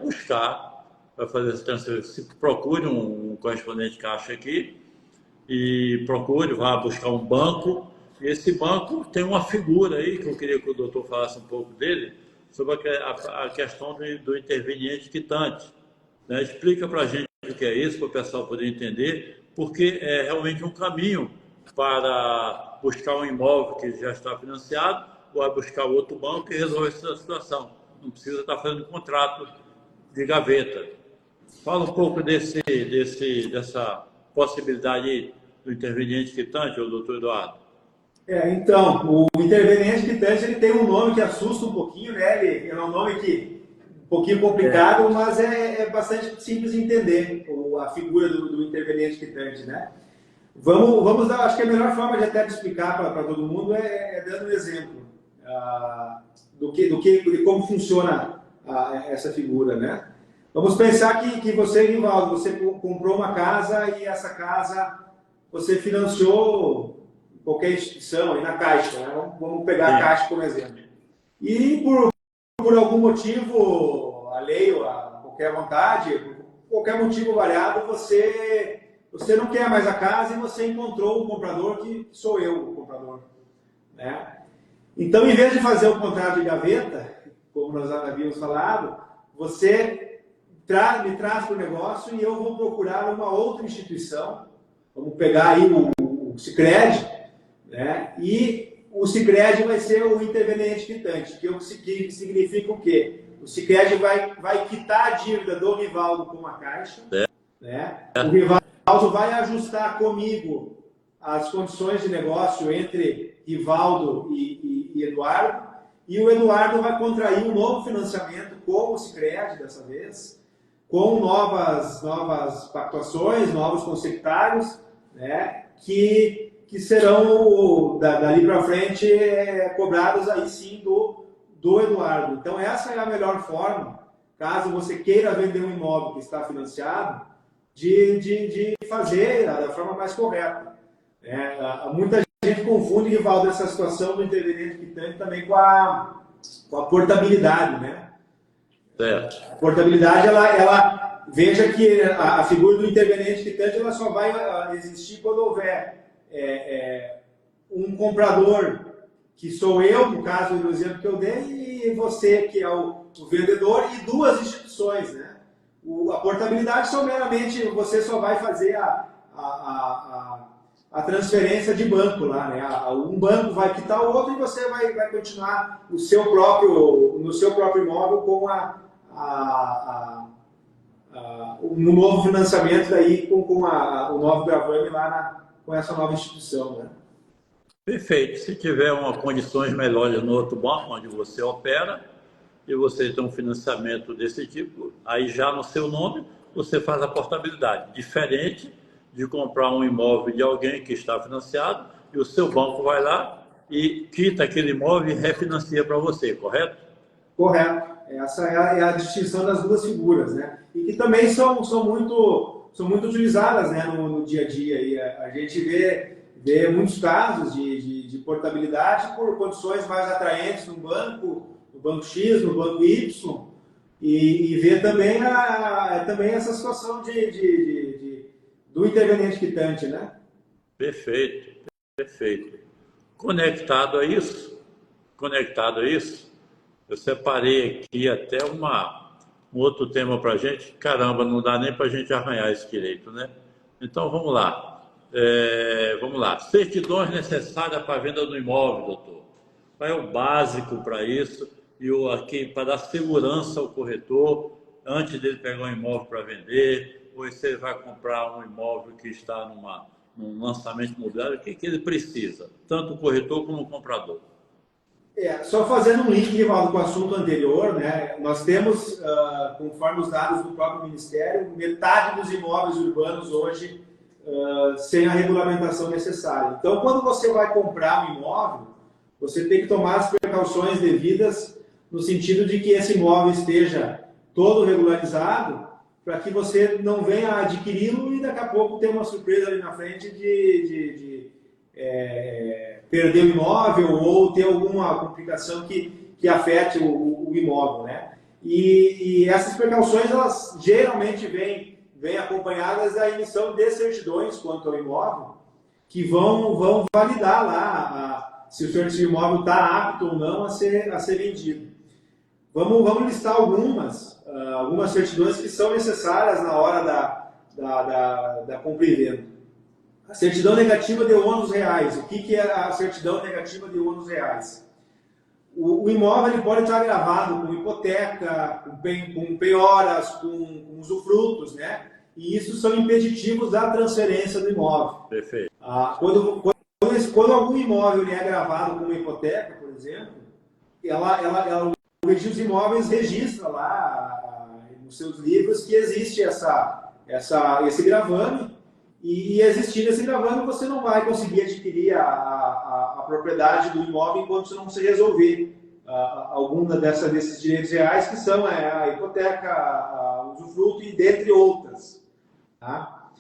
buscar, vai fazer essa transferência. Procure um correspondente Caixa aqui, e vá buscar um banco, e esse banco tem uma figura aí, que eu queria que o doutor falasse um pouco dele, sobre a questão do interveniente quitante. Né? Explica para a gente o que é isso, para o pessoal poder entender, porque é realmente um caminho para buscar um imóvel que já está financiado, ou vai buscar outro banco e resolver essa situação. Não precisa estar fazendo contrato de gaveta. Fala um pouco dessa possibilidade do interveniente quitante, doutor Eduardo. Então, o interveniente quitante ele tem um nome que assusta um pouquinho, né? Ele é um nome um pouquinho complicado, mas é bastante simples de entender a figura do interveniente quitante, né? Vamos dar, acho que a melhor forma de até explicar para todo mundo é dando um exemplo de como funciona essa figura, né? Vamos pensar que você, Rivaldo, você comprou uma casa e essa casa você financiou qualquer instituição, aí na Caixa, né? Vamos pegar a Caixa como exemplo. E por algum motivo alheio a qualquer vontade, por qualquer motivo variado, você não quer mais a casa e você encontrou um comprador que sou eu o comprador, né? Então, em vez de fazer o contrato de gaveta, como nós já havíamos falado, você me traz para o negócio e eu vou procurar uma outra instituição. Vamos pegar aí o Sicredi, né? E o Sicredi vai ser o interveniente quitante, que significa o quê? O Sicredi vai quitar a dívida do Rivaldo com a Caixa, né? O Rivaldo vai ajustar comigo as condições de negócio entre Rivaldo e Eduardo, e o Eduardo vai contrair um novo financiamento com o Sicredi dessa vez, com novas pactuações, novos conceptários, né, que serão dali para frente cobrados aí sim do Eduardo. Então essa é a melhor forma, caso você queira vender um imóvel que está financiado, de fazer da forma mais correta. Muita gente confunde, Rivaldo, essa situação do interveniente quitante também com a portabilidade, né? Certo. A portabilidade, ela veja que a figura do interveniente quitante ela só vai existir quando houver um comprador, que sou eu, no caso do exemplo que eu dei, e você, que é o vendedor, e duas instituições, né? A portabilidade você só vai fazer a transferência de banco lá, né? Um banco vai quitar o outro e você vai continuar no seu próprio imóvel com um novo financiamento daí com o novo gravame lá com essa nova instituição, né? Perfeito. Se tiver condições melhores no outro banco onde você opera e você tem um financiamento desse tipo, aí já no seu nome você faz a portabilidade, diferente de comprar um imóvel de alguém que está financiado e o seu banco vai lá e quita aquele imóvel e refinancia para você, correto? Correto. Essa é a distinção das duas figuras, né? E que também são muito utilizadas, né, no dia a dia. E a gente vê muitos casos de portabilidade por condições mais atraentes no banco X, no banco Y, e vê também essa situação do interveniente quitante, né? Perfeito, perfeito. Conectado a isso, eu separei aqui até um outro tema para a gente. Caramba, não dá nem para a gente arranhar esse direito, né? Então vamos lá. Vamos lá. Certidões necessárias para a venda do imóvel, doutor. Qual é o básico para isso? E aqui para dar segurança ao corretor antes dele pegar um imóvel para vender, ou se ele vai comprar um imóvel que está num lançamento imobiliário, o que ele precisa? Tanto o corretor como o comprador. Só fazendo um link, Rivaldo, com o assunto anterior, né? Nós temos, conforme os dados do próprio Ministério, metade dos imóveis urbanos hoje sem a regulamentação necessária. Então, quando você vai comprar um imóvel, você tem que tomar as precauções devidas no sentido de que esse imóvel esteja todo regularizado, para que você não venha adquiri-lo e daqui a pouco ter uma surpresa ali na frente de perder o imóvel ou ter alguma complicação que afete o imóvel, né? E essas precauções, elas geralmente vêm acompanhadas da emissão de certidões quanto ao imóvel, que vão validar lá se o seu imóvel está apto ou não a ser vendido. Vamos listar algumas certidões que são necessárias na hora da compra e venda. A certidão negativa de ônus reais. O que é a certidão negativa de ônus reais? O imóvel ele pode estar gravado com hipoteca, com penhoras, com usufrutos, né? E isso são impeditivos da transferência do imóvel. Perfeito. Quando algum imóvel é gravado com uma hipoteca, por exemplo, o registro dos imóveis registra lá nos seus livros que existe esse gravame, e existindo esse gravame você não vai conseguir adquirir a propriedade do imóvel enquanto você não se resolver algum desses direitos reais, que são a hipoteca, o usufruto e dentre outras. Tá?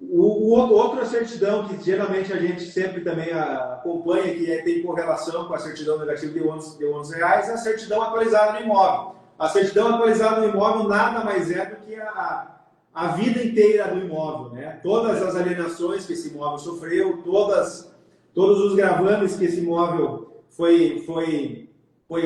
Outra certidão que geralmente a gente sempre também acompanha, que tem correlação com a certidão negativa de ônus reais, é a certidão atualizada no imóvel. A certidão atualizada no imóvel nada mais é do que a vida inteira do imóvel, né? Todas as alienações que esse imóvel sofreu, todos os gravames que esse imóvel foi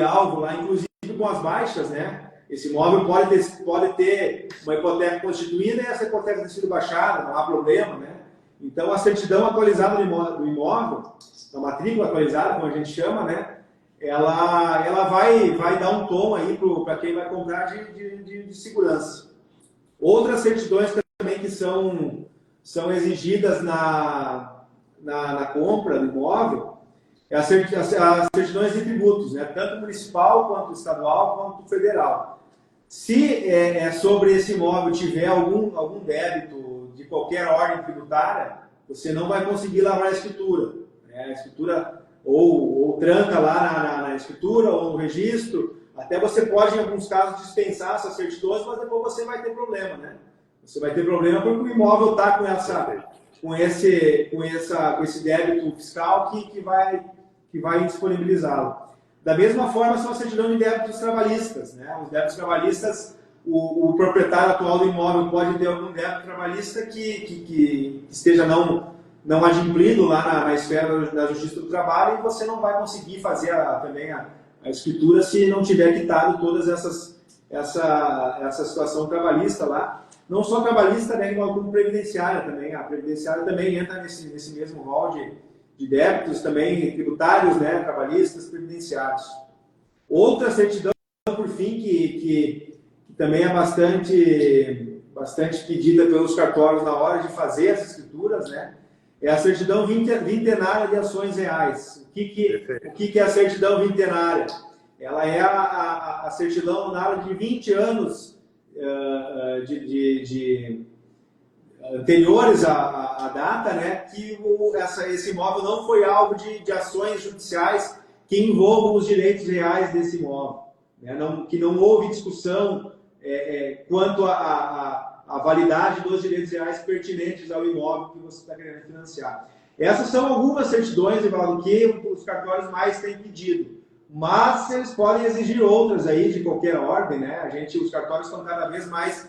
alvo lá, inclusive com as baixas, né? Esse imóvel pode ter uma hipoteca constituída e essa hipoteca ter sido baixada, não há problema, né? Então, a certidão atualizada do imóvel, a matrícula atualizada, como a gente chama, né? Ela vai dar um tom aí para quem vai comprar de segurança. Outras certidões também que são exigidas na compra do imóvel é as certidões de tributos, né? Tanto municipal, quanto estadual, quanto federal. Se sobre esse imóvel tiver algum débito de qualquer ordem tributária, você não vai conseguir lavrar a escritura. Né? A escritura ou tranca lá na escritura ou no registro. Até você pode, em alguns casos, dispensar essas certidões, mas depois você vai ter problema, né? Você vai ter problema porque o imóvel está com esse débito fiscal que vai disponibilizá-lo. Da mesma forma, são a certidão de débitos trabalhistas, né? Os débitos trabalhistas, o proprietário atual do imóvel pode ter algum débito trabalhista que esteja não adimplido lá na esfera da Justiça do Trabalho, e você não vai conseguir fazer também a escritura se não tiver quitado todas essa situação trabalhista lá. Não só trabalhista, né, como previdenciária também. A previdenciária também entra nesse mesmo rol de débitos também tributários, né, trabalhistas, previdenciários. Outra certidão, por fim, que também é bastante pedida pelos cartórios na hora de fazer as escrituras, né, é a certidão vintenária de ações reais. O que é a certidão vintenária? Ela é a certidão na área de 20 anos anteriores à data, né, que esse imóvel não foi alvo de ações judiciais que envolvam os direitos reais desse imóvel, né, que não houve discussão quanto à validade dos direitos reais pertinentes ao imóvel que você está querendo financiar. Essas são algumas certidões, Evaldo, que os cartórios mais têm pedido. Mas eles podem exigir outras aí de qualquer ordem, né? Os cartórios estão cada vez mais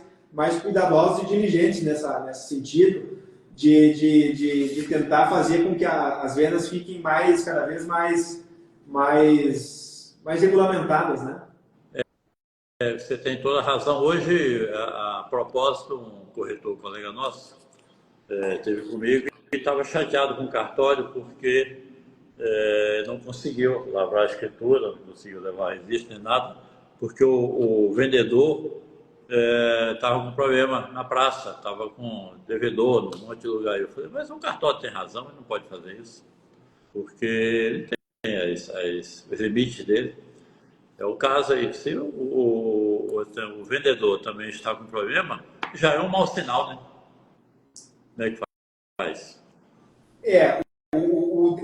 cuidadosos e diligentes nesse sentido de tentar fazer com que as vendas fiquem cada vez mais regulamentadas, né? Você tem toda a razão. Hoje, a propósito, um corretor colega nosso esteve comigo e estava chateado com o cartório porque não conseguiu lavrar a escritura, não conseguiu levar registro nem nada, porque o vendedor estava com problema na praça, estava com devedor num monte de lugar. Eu falei, mas o cartório tem razão, ele não pode fazer isso, porque ele tem os limites dele. É o caso aí, se o vendedor também está com problema, já é um mau sinal, né? Como é que faz?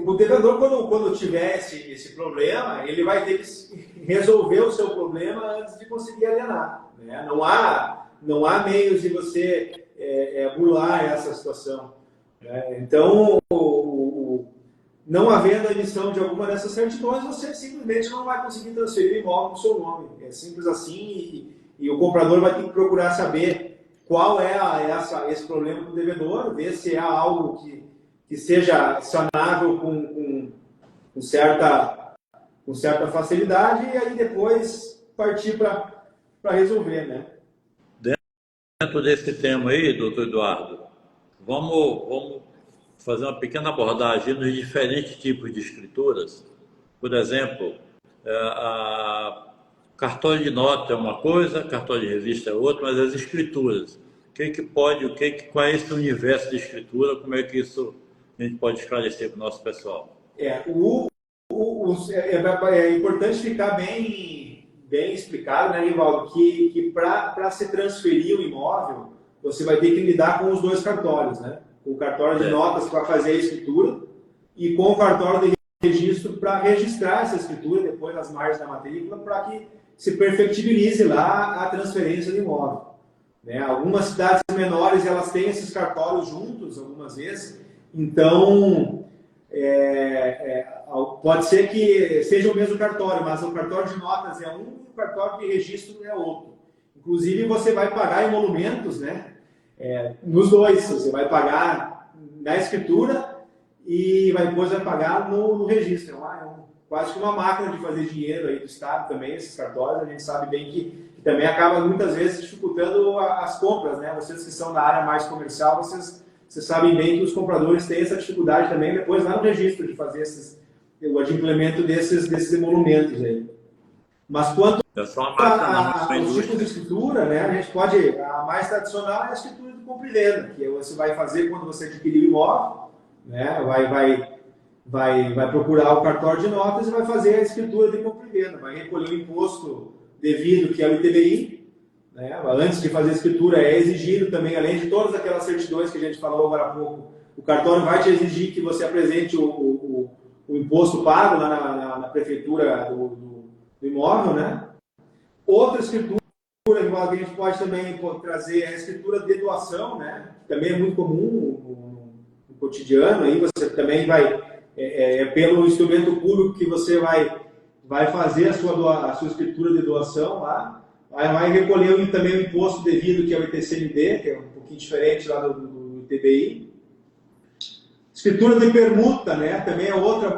O devedor, quando tiver esse problema, ele vai ter que resolver o seu problema antes de conseguir alienar. Né? Não há meios de você burlar essa situação. Né? Então, não havendo a emissão de alguma dessas certidões, você simplesmente não vai conseguir transferir o imóvel para o seu nome. É simples assim, e o comprador vai ter que procurar saber qual é esse problema do devedor, ver se é algo que seja sanável com certa facilidade, e aí depois partir para resolver, né? Dentro desse tema aí, doutor Eduardo, vamos fazer uma pequena abordagem nos diferentes tipos de escrituras. Por exemplo, cartório de nota é uma coisa, cartório de revista é outra, mas as escrituras, qual é esse universo de escritura, como é que isso a gente pode esclarecer para o nosso pessoal? É importante ficar bem explicado, né, Rivaldo, que para se transferir o imóvel, você vai ter que lidar com os dois cartórios, né? Com o cartório de notas para fazer a escritura e com o cartório de registro para registrar essa escritura depois nas margens da matrícula, para que se perfectibilize lá a transferência do imóvel. né? Algumas cidades menores, elas têm esses cartórios juntos, algumas vezes. Então, pode ser que seja o mesmo cartório, mas o cartório de notas é um e o cartório de registro é outro. Inclusive, você vai pagar emolumentos, né? Nos dois. Você vai pagar na escritura e depois vai pagar no registro. Quase que uma máquina de fazer dinheiro aí do Estado também, esses cartórios. A gente sabe bem que também acaba muitas vezes dificultando as compras, né? Vocês que são da área mais comercial, vocês sabem bem que os compradores têm essa dificuldade também depois lá no registro de fazer o adimplemento desses emolumentos aí. Mas quanto aos tipos de escritura, né? A gente pode, a mais tradicional é a escritura de compra e venda, que você vai fazer quando você adquirir o imóvel, né? Vai procurar o cartório de notas e vai fazer a escritura de compra e venda, vai recolher o imposto devido, que é o ITBI, né? Antes de fazer a escritura é exigido também, além de todas aquelas certidões que a gente falou agora há pouco, o cartório vai te exigir que você apresente o imposto pago lá na prefeitura do imóvel, né? Outra escritura que a gente pode também trazer é a escritura de doação, né? Também é muito comum no cotidiano, aí você também vai, pelo instrumento público que você vai fazer a sua escritura de doação lá, vai recolher também o imposto devido, que é o ITCMD, que é um pouquinho diferente lá do ITBI. Escritura de permuta, né? Também é outra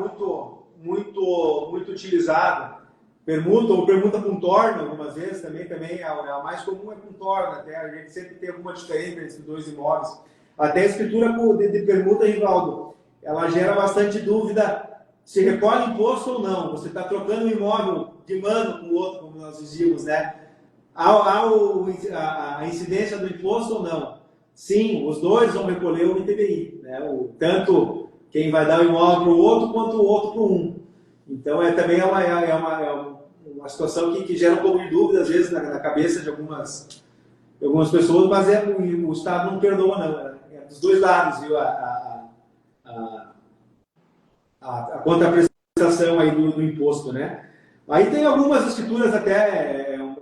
muito utilizada. Permuta ou permuta com torna, algumas vezes também a mais comum é com torna, até a gente sempre tem alguma diferença entre dois imóveis. Até a escritura de permuta, Rivaldo, ela gera bastante dúvida se recolhe imposto ou não. Você está trocando um imóvel de mano com o outro, como nós dizíamos, né? Há a incidência do imposto ou não? Sim, os dois vão recolher o ITBI, né? Tanto quem vai dar o imóvel para o outro, quanto o outro para um. Então, também é uma situação que gera um pouco de dúvida, às vezes, na cabeça de algumas pessoas, mas o Estado não perdoa, não. É dos dois lados, viu? A contraprestação aí do imposto, né? Aí tem algumas escrituras até um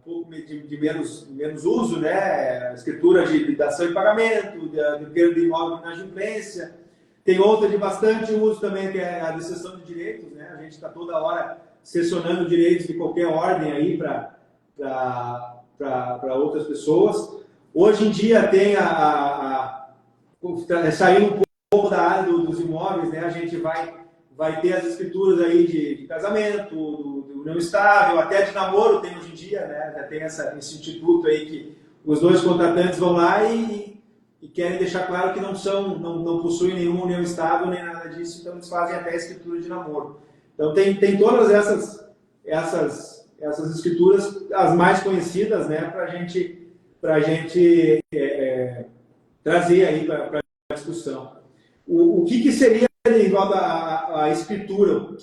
pouco de menos uso, né? A escritura de dação e pagamento, de perda de imóvel na inadimplência. Tem outra de bastante uso também, que é a de cessão de direitos, né? A gente está toda hora cessionando direitos de qualquer ordem aí para outras pessoas. Hoje em dia tem saindo um pouco da área dos imóveis, né? A gente vai ter as escrituras aí de casamento, do união estável, até de namoro tem hoje em dia, né? Já tem esse instituto aí que os dois contratantes vão lá e querem deixar claro que não possuem nenhuma união estável nem nada disso, então eles fazem até a escritura de namoro. Então tem todas essas escrituras, as mais conhecidas, né, para a gente trazer aí para a discussão. O que seria, Rivaldo, a escritura?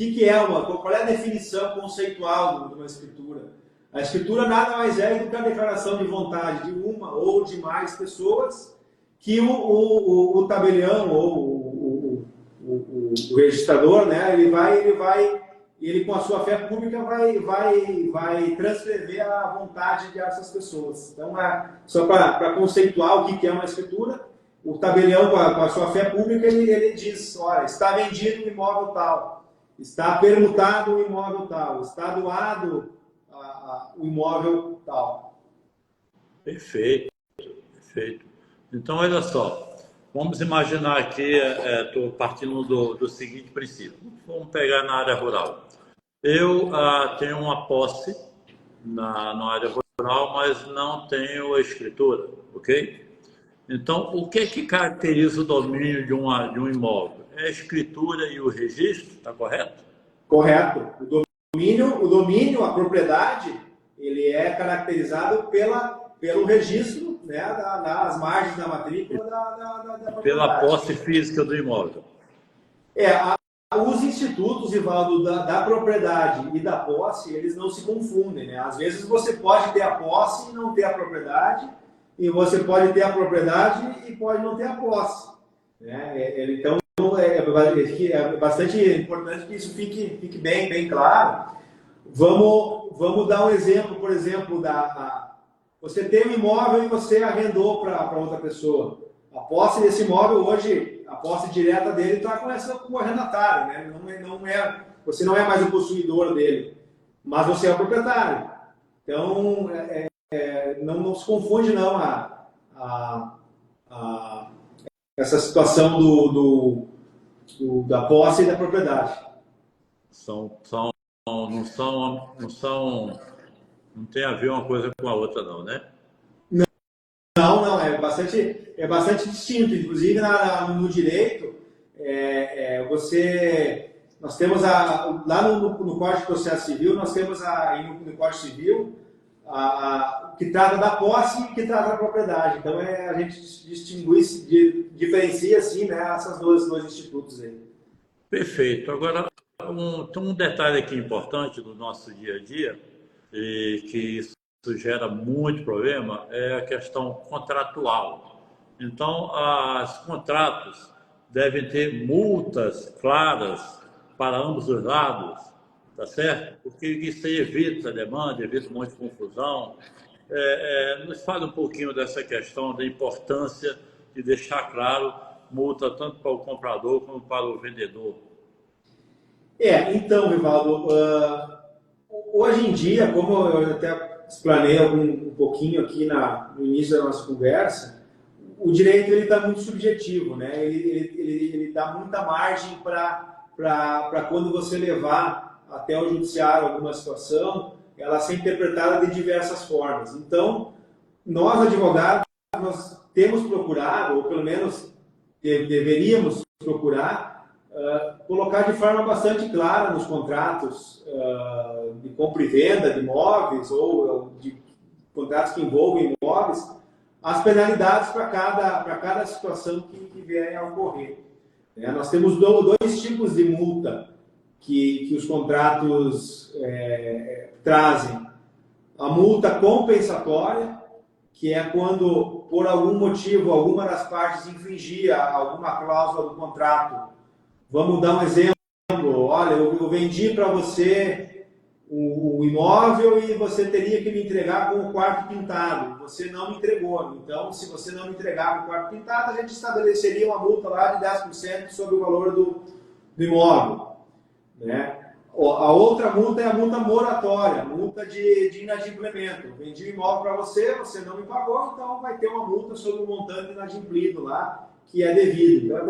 Qual é a definição conceitual de uma escritura? A escritura nada mais é do que a declaração de vontade de uma ou de mais pessoas que o tabelião ou o registrador, né, ele com a sua fé pública vai transcrever a vontade dessas pessoas. Então, só para conceituar o que é uma escritura, o tabelião com a sua fé pública, ele diz, olha, está vendido um imóvel tal, está permutado um imóvel tal, está doado o imóvel tal. Perfeito, perfeito. Então, olha só, vamos imaginar aqui, estou partindo do seguinte princípio. Vamos pegar na área rural. Eu tenho uma posse na área rural, mas não tenho a escritura, ok? Então, o que caracteriza o domínio de um imóvel? É a escritura e o registro, está correto? Correto. O domínio, a propriedade, ele é caracterizado pelo registro, né, das margens da matrícula da propriedade. Pela posse física do imóvel. Os institutos, Rivaldo, da propriedade e da posse, eles não se confundem, né? Às vezes você pode ter a posse e não ter a propriedade, e você pode ter a propriedade e pode não ter a posse, né? Então, é bastante importante que isso fique bem claro. Vamos dar um exemplo, por exemplo, você tem um imóvel e você arrendou para outra pessoa. A posse desse imóvel hoje, a posse direta dele está com o arrendatário, né? Você não é mais o possuidor dele, mas você é o proprietário. Então, não se confunde não essa situação da posse e da propriedade. Não tem a ver uma coisa com a outra, não, né? Não, é bastante distinto. Inclusive, no direito, nós temos lá no Código de Processo Civil, nós temos no Código Civil que trata da posse e que trata da propriedade. Então, a gente diferencia, assim, né, essas dois institutos aí. Perfeito. Agora, tem um detalhe aqui importante do nosso dia a dia, e que isso gera muito problema, é a questão contratual. Então, os contratos devem ter multas claras para ambos os lados, tá certo? Porque isso aí evita a demanda, evita um monte de confusão. Nos fala um pouquinho dessa questão da importância de deixar claro multa tanto para o comprador como para o vendedor. Então, Rivaldo, hoje em dia, como eu até explanei um pouquinho aqui no início da nossa conversa, o direito está muito subjetivo, né? Ele dá muita margem para quando você levar até o judiciário alguma situação, ela ser interpretada de diversas formas. Então, nós advogados, nós temos procurado, ou pelo menos deveríamos procurar, colocar de forma bastante clara nos contratos de compra e venda de imóveis ou de contratos que envolvem imóveis as penalidades para cada situação que vier a ocorrer. Nós temos dois tipos de multa que os contratos trazem. A multa compensatória, que é quando, por algum motivo, alguma das partes infringir alguma cláusula do contrato. Vamos dar um exemplo. Olha, eu vendi para você o imóvel e você teria que me entregar com o quarto pintado. Você não me entregou. Então, se você não me entregar com o quarto pintado, a gente estabeleceria uma multa lá de 10% sobre o valor do imóvel. Né? A outra multa é a multa moratória, multa de inadimplemento. Eu vendi o imóvel para você, você não me pagou, então vai ter uma multa sobre o montante inadimplido lá, que é devido. Então,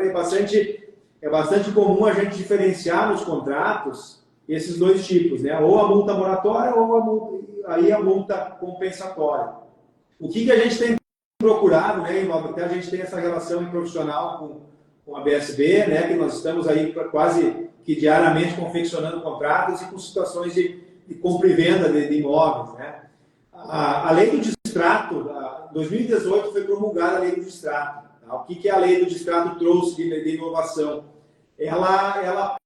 é bastante comum a gente diferenciar nos contratos esses dois tipos, né? Ou a multa moratória ou a multa compensatória. O que a gente tem procurado, né, até a gente tem essa relação profissional com a BSB, né, que nós estamos aí quase que diariamente confeccionando contratos e com situações de compra e venda de imóveis, né? A lei do distrato, em 2018 foi promulgada a lei do distrato. Tá? O que a lei do distrato trouxe de inovação? Ela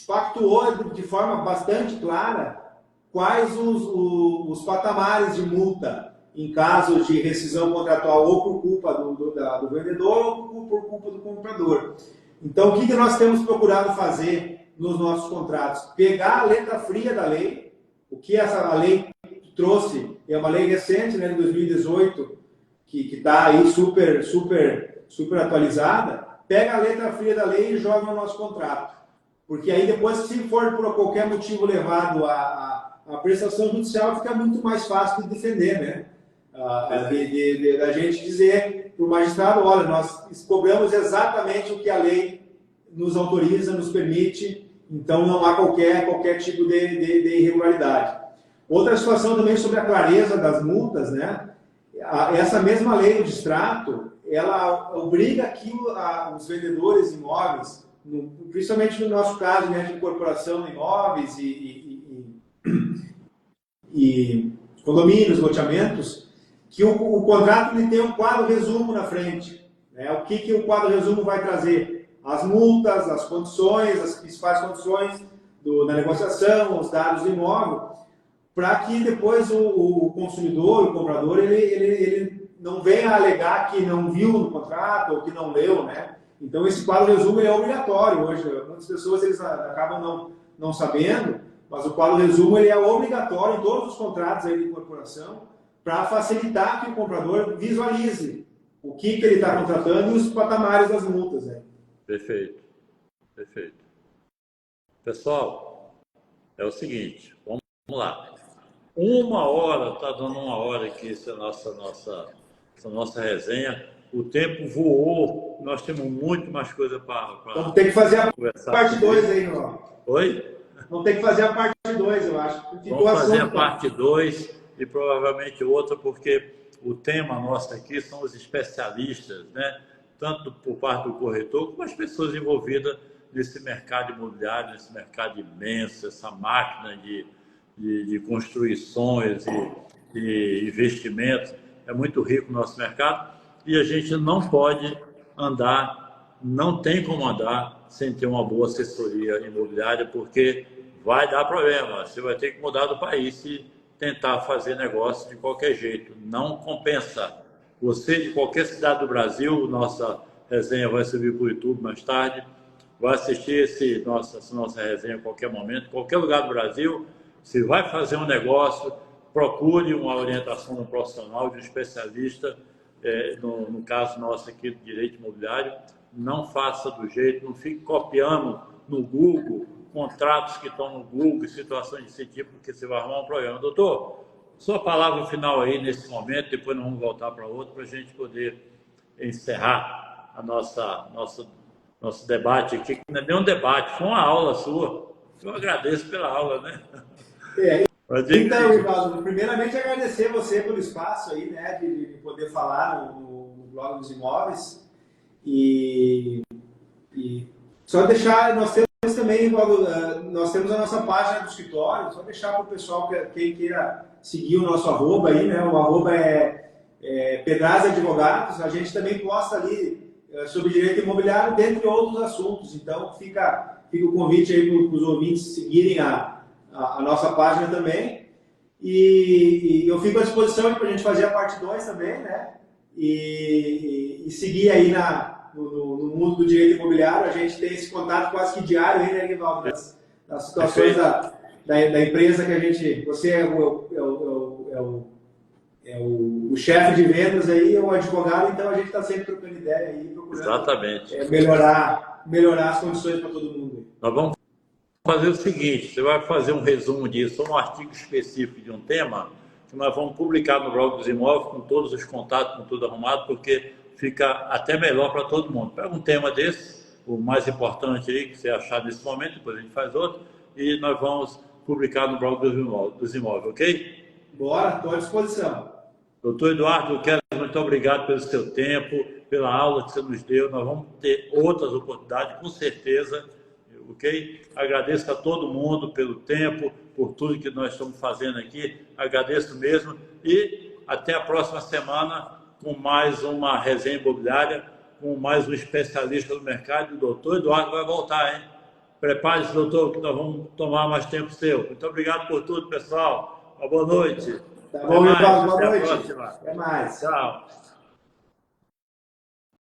pactuou de forma bastante clara quais os patamares de multa em caso de rescisão contratual ou por culpa do vendedor ou por culpa do comprador. Então, o que nós temos procurado fazer nos nossos contratos? Pegar a letra fria da lei, o que a lei trouxe, é uma lei recente, né, de 2018, que está aí super atualizada, pega a letra fria da lei e joga no nosso contrato. Porque aí depois, se for por qualquer motivo levado a prestação judicial, fica muito mais fácil de defender, né? Da gente dizer para o magistrado, olha, nós cobramos exatamente o que a lei nos autoriza, nos permite, então não há qualquer tipo de irregularidade. Outra situação também sobre a clareza das multas, né? Essa mesma lei do distrato, ela obriga que os vendedores de imóveis, principalmente no nosso caso, né, de incorporação de imóveis e condomínios, loteamentos, que o contrato ele tem um quadro resumo na frente. Né? O que o quadro resumo vai trazer? As multas, as condições, as principais condições da negociação, os dados do imóvel, para que depois o consumidor, o comprador, ele não venha alegar que não viu no contrato ou que não leu, né? Então esse quadro resumo é obrigatório hoje. Muitas pessoas eles acabam não sabendo, mas o quadro resumo ele é obrigatório em todos os contratos aí de incorporação para facilitar que o comprador visualize o que ele está contratando e os patamares das multas. Né? Perfeito, perfeito. Pessoal, é o seguinte, vamos lá. 1 hora, está dando 1 hora aqui essa nossa resenha. O tempo voou, nós temos muito mais coisa para Então tem que fazer a conversar. parte 2 aí, João. Oi? Vamos ter que fazer a parte 2, eu acho. Vamos fazer a parte 2 e provavelmente outra, porque o tema nosso aqui são os especialistas, né? Tanto por parte do corretor, como as pessoas envolvidas nesse mercado imobiliário, nesse mercado imenso, essa máquina de construções e investimentos. É muito rico o nosso mercado e a gente não pode andar, não tem como andar sem ter uma boa assessoria imobiliária, porque vai dar problema. Você vai ter que mudar do país se tentar fazer negócio de qualquer jeito. Não compensa. Você de qualquer cidade do Brasil, nossa resenha vai subir para o YouTube mais tarde, vai assistir essa nossa resenha a qualquer momento, qualquer lugar do Brasil. Se vai fazer um negócio, procure uma orientação de um profissional, de um especialista, no caso nosso aqui do direito imobiliário. Não faça do jeito, não fique copiando no Google, contratos que estão no Google, situações desse tipo, porque você vai arrumar um problema. Doutor, sua palavra final aí nesse momento, depois nós vamos voltar para outro, para a gente poder encerrar a nosso debate aqui, que não é nem um debate, foi uma aula sua. Eu agradeço pela aula, né? Então, Rivaldo, primeiramente agradecer você pelo espaço aí, né, de poder falar no blog dos imóveis e só deixar, nós temos também, nós temos a nossa página do escritório, só deixar para o pessoal, quem queira seguir o nosso arroba aí, né, o arroba é Pedraz Advogados, a gente também posta ali sobre direito imobiliário, dentre outros assuntos, então fica o convite aí para os ouvintes seguirem a nossa página também, e eu fico à disposição para a gente fazer a parte 2 também, né, e seguir aí no mundo do direito imobiliário. A gente tem esse contato quase que diário aí, né, Rivaldo, das situações da empresa que a gente, você é o chefe de vendas aí, é o advogado, então a gente está sempre trocando ideia aí, procurando exatamente. Melhorar as condições para todo mundo. Nós vamos fazer o seguinte, você vai fazer um resumo disso, um artigo específico de um tema, que nós vamos publicar no blog dos imóveis, com todos os contatos, com tudo arrumado, porque fica até melhor para todo mundo. Pega um tema desse, o mais importante aí, que você achar nesse momento, depois a gente faz outro, e nós vamos publicar no blog dos imóveis, ok? Bora, estou à disposição. Doutor Eduardo, muito obrigado pelo seu tempo, pela aula que você nos deu. Nós vamos ter outras oportunidades, com certeza, ok? Agradeço a todo mundo pelo tempo, por tudo que nós estamos fazendo aqui. Agradeço mesmo e até a próxima semana com mais uma resenha imobiliária, com mais um especialista do mercado. O doutor Eduardo vai voltar, hein? Prepare-se, doutor, que nós vamos tomar mais tempo seu. Muito obrigado por tudo, pessoal. Uma boa noite. Tá bom, Rivaldo, boa noite. Até a próxima. Até mais. Tchau.